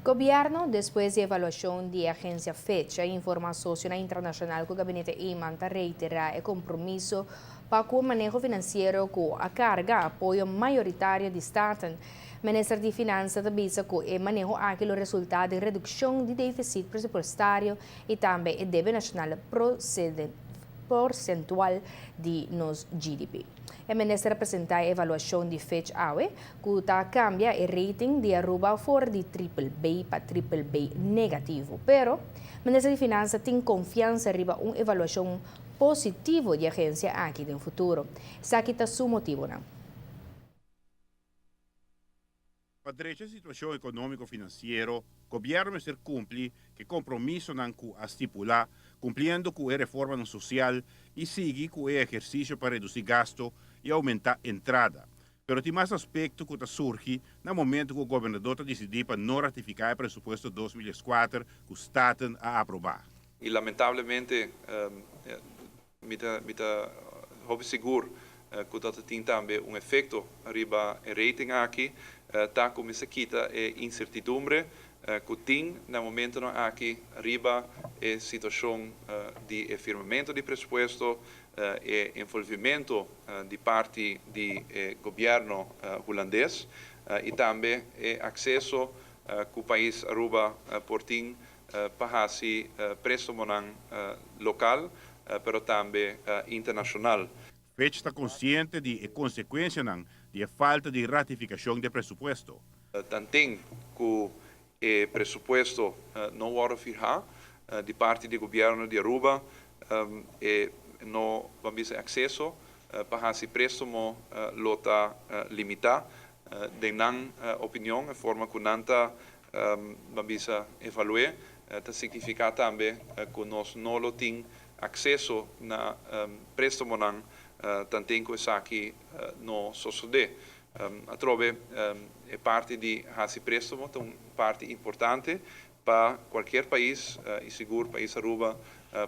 Gobierno, después de evaluación de agencia Fitch e información internacional que el gabinete manta reitera el compromiso para que el manejo financiero con a carga apoyo mayoritario de Estado. El Ministro de Finanzas avisa que el manejo aquí los resultados de reducción de déficit presupuestario y también el debe nacional porcentual de nos GDP. El ministro presenta a evaluación de Fitch AWE, que cambia el rating de Aruba for de triple B para triple B negativo. Pero el ministro de Finanzas tiene confianza arriba una evaluación positiva de agencia aquí en el futuro. Esa está su motivo, ¿no? Para a situação econômico-financeira, o governo ser cumpre que compromisso não a estipular, cumprindo com a reforma social e seguir com o exercício para reduzir gasto e aumentar a entrada. Pero tem mais aspecto que surge no momento que o governador decidiu para não ratificar o presupuesto 2004 que o Estado a aprovar. E lamentavelmente, hoop seguro que dat tem também efeito arriba o rating aqui, tá como se quita incertidumbre que tem no momento aqui arriba a situação de firmamento de presupuesto e envolvimento de parte do governo holandês e também acesso que o país Aruba por tem para esse préstamo local, pero também internacional. Fitch está consciente de consequência de falta de ratificação de presupuesto. Também que o presupuesto não wordt firmado de parte do governo de Aruba e não vamos ter acesso para esse préstamo lota limitar. De minha opinião, a forma que nanta vamos evaluar, significa também que nós não temos acesso na préstamo tanto que isso aqui não sucede. Atrove é parte de esse préstamo, uma parte importante para qualquer país e seguro país Aruba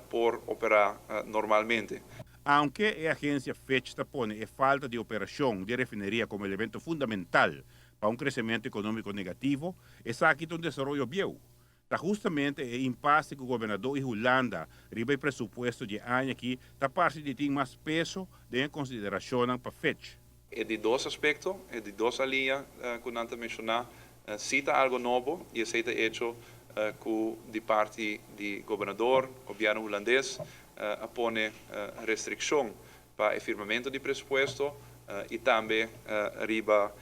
por operar normalmente. Aunque a agência Fitch põe a falta de operação de refineria como elemento fundamental para um crescimento econômico negativo, essa aqui tem um desenvolvimento bio. Está justamente o impasse que o governador e Holanda riba o presupuesto de ano aqui, está parte de ter mais peso de consideração para Fitch. É de dois aspectos, é de duas linhas que não mencionar, cita algo novo e aceita hecho que de parte do governador, governo holandês, apone restrição para o firmamento de presupuesto e também riba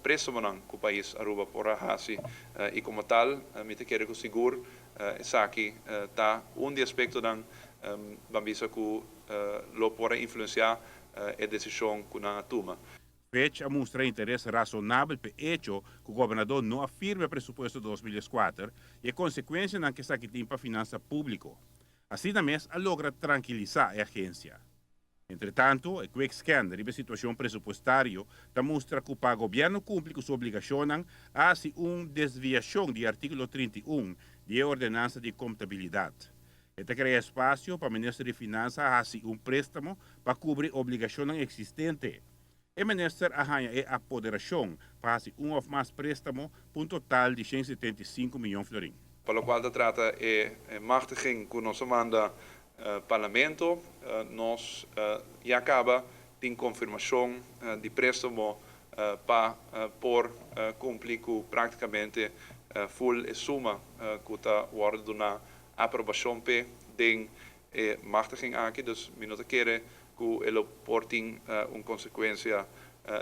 préstamo que o país Aruba por fazer e como tal, me te quero seguro, essa aqui está dos aspectos que vamos que lo pode influenciar a decisão que não toma. Fitch mostra interesse razonável para o hecho que o governador não afirma o presupuesto 2004 e a consequência que essa aqui tem para a finança pública. Assim também, logra tranquilizar a agência. Entretanto, o quick scan da situação presupuestária mostra que o governo cumpre com sua obrigação a uma desviação do artigo 31 da ordenança de contabilidade. Este cria espaço para o Ministro de Finanças a préstamo para cobrir a obrigação existente. O Ministro arranha a apoderação para ou mais préstamo por um total de 175 milhões de florins. Para o qual trata a machtiging que nós manda parlamento, nós já acaba tem confirmação de préstamo para por cumprir praticamente full suma que está ordena aprovação pe den machtiging aqui, dus minuto quer que ele portem uma consequência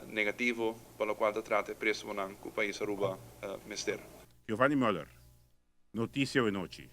negativa para o qual trata préstamo que o país Aruba mister. Giovanni Müller, Notícia e Noite.